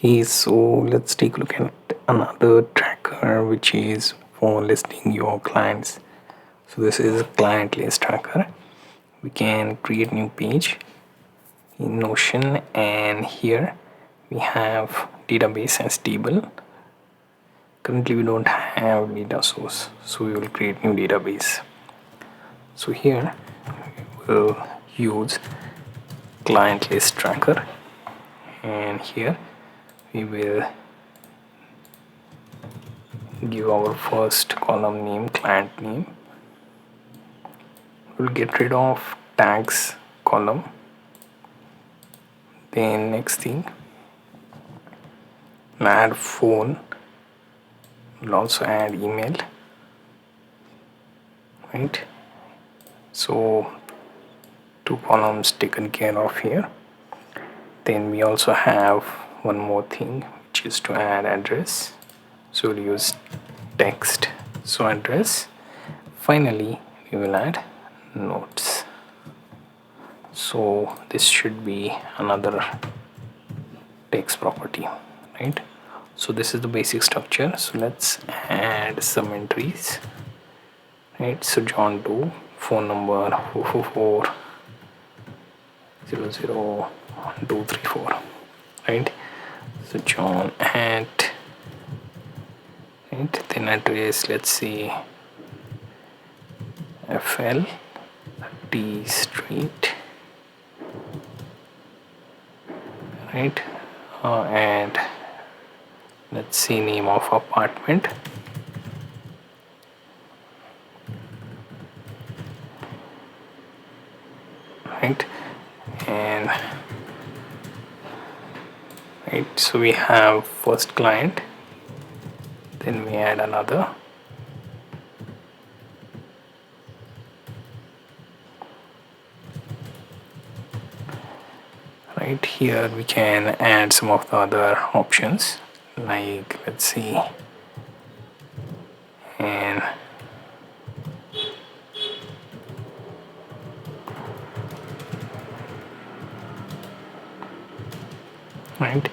Hey, so let's take a look at another tracker which is for listing your clients. So this is a client list tracker. We can create new page in Notion, and here we have database as table. Currently we don't have data source, so we will create new database. So here we'll use client list tracker, and here we will give our first column name client name. We'll get rid of tags column. Then next thing, we'll add phone. We'll also add email, right? So 2 columns taken care of here. Then we also have one more thing, which is to add address. So we'll use text, so address. Finally we will add notes. So this should be another text property, right? So this is the basic structure. So let's add some entries, right? So John Doe, phone number 444 001234, right? So John at, right? Then address, let's see, FL T Street, right? And let's see, name of apartment, right? And right, so we have first client, then we add another, right? Here we can add some of the other options, like let's see, and right,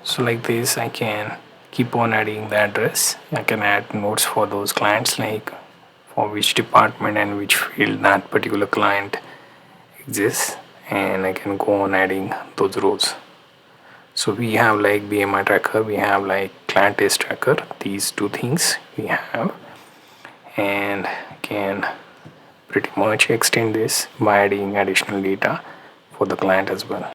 so like this I can keep on adding the address. I can add notes for those clients, like for which department and which field that particular client exists, and I can go on adding those rows. So we have like BMI tracker, we have like client list tracker, these two things we have, and can pretty much extend this by adding additional data for the client as well.